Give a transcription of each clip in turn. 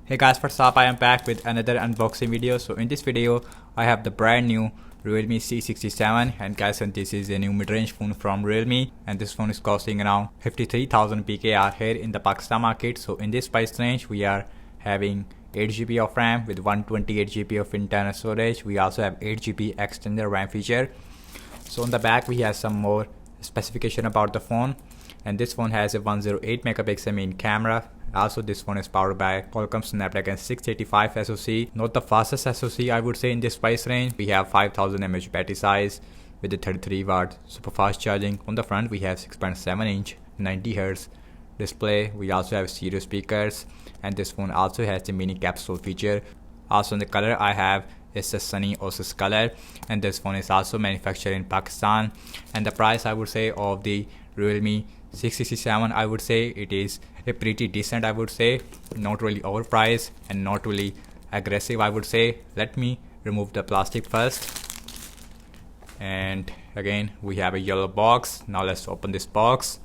Hey guys, what's up? I am back with another unboxing video. So in this video I have the brand new Realme C67, and guys, and this is a new mid-range phone from Realme, and this phone is costing around 53,000 PKR here in the Pakistan market. So in this price range we are having 8GB of RAM with 128GB of internal storage. We also have 8GB extended RAM feature. So on the back we have some more specification about the phone, and this phone has a 108 megapixel main camera. Also, this phone is powered by Qualcomm Snapdragon 685 SoC, not the fastest SoC I would say in this price range. We have 5000 mAh battery size with the 33 watt super fast charging. On the front we have 6.7 inch 90Hz display. We also have stereo speakers, and this phone also has the mini capsule feature. Also in the color I have is the sunny Oasis color, and this phone is also manufactured in Pakistan. And the price I would say of the Realme C67, I would say it is a pretty decent, I would say, not really overpriced and not really aggressive, I would say. Let me remove the plastic first, and again we have a yellow box. Now let's open this box,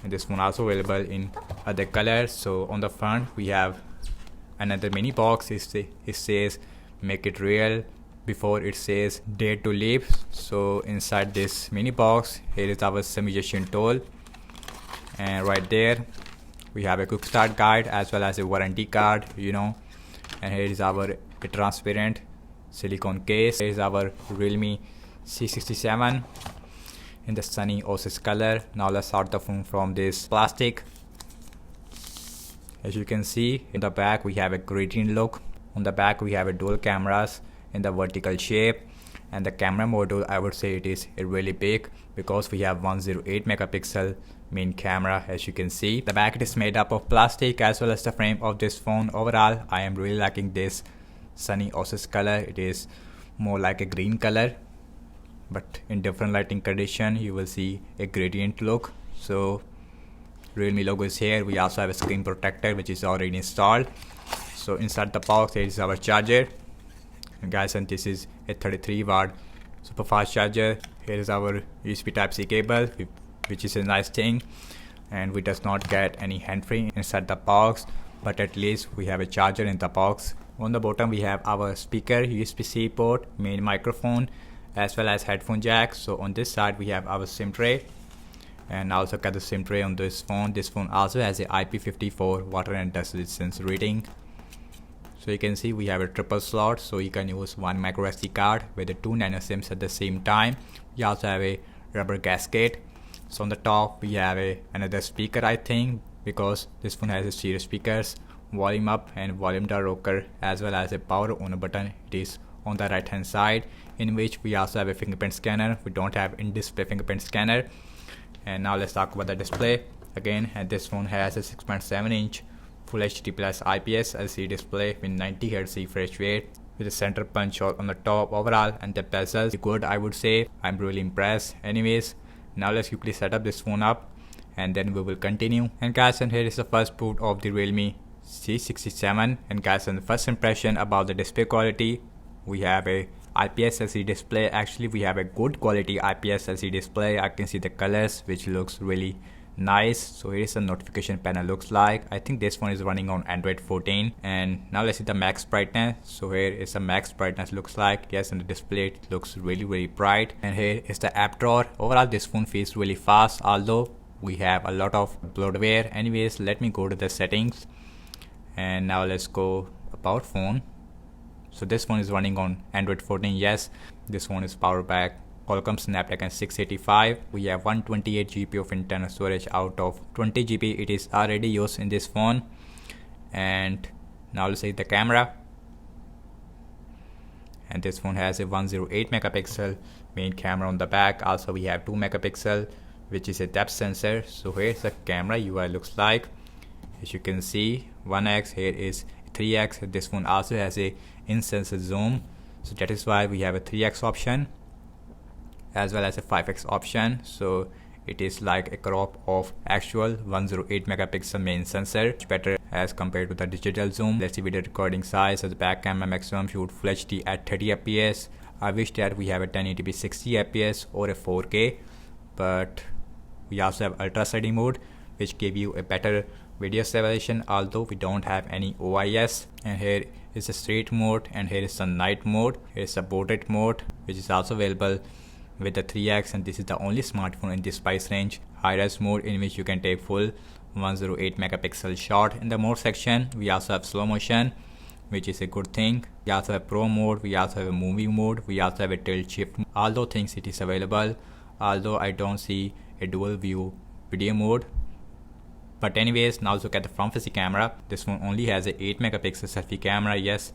and this one also available in other colors. So on the front we have another mini box. It says make it real before it says dare to live. So inside this mini box here is our suggestion tool, and right there we have a quick start guide as well as a warranty card, and here is our transparent silicone case. Here is our Realme C67 in the sunny Oasis color. Now let's start the phone from this plastic. As you can see, in the back we have a gradient look. On the back we have a dual cameras in the vertical shape, and the camera module, I would say it is really big because we have 108 megapixel main camera. As you can see, the back it is made up of plastic as well as the frame of this phone. Overall I am really liking this sunny Oasis color. It is more like a green color, but in different lighting condition you will see a gradient look. So Realme logo is here. We also have a screen protector which is already installed. So inside the box there is our charger, and guys, and this is a 33 watt super fast charger. Here is our USB type C cable, which is a nice thing, and we does not get any handfree inside the box, but at least we have a charger in the box. On the bottom we have our speaker, USB-C port, main microphone as well as headphone jack. So on this side we have our SIM tray, and also got the SIM tray on this phone. This phone also has a IP54 water and dust resistance rating. So you can see we have a triple slot, so you can use one micro SD card with the 2 nano SIMs at the same time. We also have a rubber gasket. So on the top we have another speaker, I think, because this phone has a stereo speakers, volume up and volume down rocker, as well as a power on button. It is on the right hand side, in which we also have a fingerprint scanner. We don't have in-display fingerprint scanner. And now let's talk about the display again. And this phone has a 6.7 inch Full HD plus IPS LCD display with 90Hz refresh rate, with a center punch hole on the top. Overall, and the bezels good, I would say. I'm really impressed. Anyways, now let's quickly set up this phone up, and then we will continue. And guys, and here is the first boot of the Realme C67. And guys, and the first impression about the display quality, we have a IPS LCD display. Actually we have a good quality IPS LCD display. I can see the colors which looks really nice. So here is the notification panel looks like. I think this one is running on Android 14. And now let's see the max brightness. So here is the max brightness looks like. Yes, and the display it looks really bright. And here is the app drawer. Overall this phone feels really fast, although we have a lot of bloatware. Anyways, let me go to the settings, and now let's go about phone. So this phone is running on Android 14. Yes, this phone is powered by Qualcomm Snapdragon 685. We have 128GB of internal storage out of 20GB it is already used in this phone. And now let's see the camera. And this phone has a 108 megapixel main camera on the back. Also we have 2 megapixel which is a depth sensor. So here's the camera UI looks like. As you can see, 1x, here is 3x. This phone also has a in-sensor zoom, so that is why we have a 3x option as well as a 5x option. So it is like a crop of actual 108 megapixel main sensor, much better as compared to the digital zoom. Let's see video recording size. As the back camera maximum shoot Full HD at 30 fps. I wish that we have a 1080p 60 fps or a 4K, but we also have ultra steady mode which give you a better video stabilization, although we don't have any OIS. And here is the straight mode, and here is the night mode. Here is the portrait mode, which is also available with the 3x, and this is the only smartphone in this price range. High-res mode, in which you can take full 108 megapixel shot. In the mode section, we also have slow motion, which is a good thing. We also have pro mode, we also have a movie mode, we also have a tilt shift. Although things it is available, although I don't see a dual view video mode. But anyways, now look at the front facing camera. This one only has a 8 megapixel selfie camera. Yes,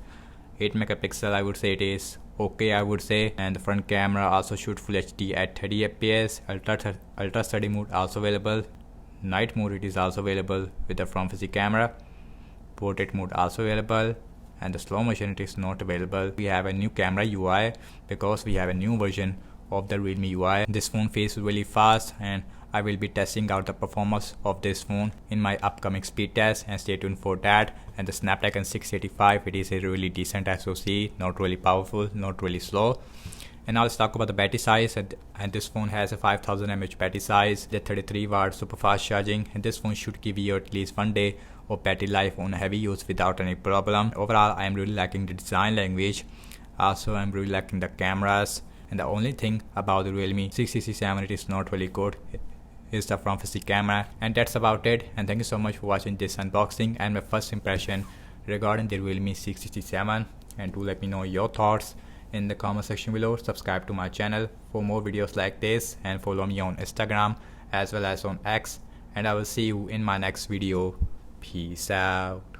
8 megapixel, I would say it is okay, I would say. And the front camera also shoots full HD at 30 fps. Ultra steady mode also available. Night mode it is also available with the front facing camera. Portrait mode also available, and the slow motion it is not available. We have a new camera UI because we have a new version of the Realme UI. This phone feels really fast, and I will be testing out the performance of this phone in my upcoming speed test, and stay tuned for that. And the Snapdragon 685, it is a really decent SoC, not really powerful, not really slow. And now let's talk about the battery size, and this phone has a 5000 mAh battery size, the 33 watt super fast charging, and this phone should give you at least 1 day of battery life on heavy use without any problem. Overall, I am really liking the design language. Also, I'm really liking the cameras, and the only thing about the Realme C67 it is not really good is the front facing camera. And that's about it, and thank you so much for watching this unboxing and my first impression regarding the Realme C67. And do let me know your thoughts in the comment section below. Subscribe to my channel for more videos like this, and follow me on Instagram as well as on X, and I will see you in my next video. Peace out.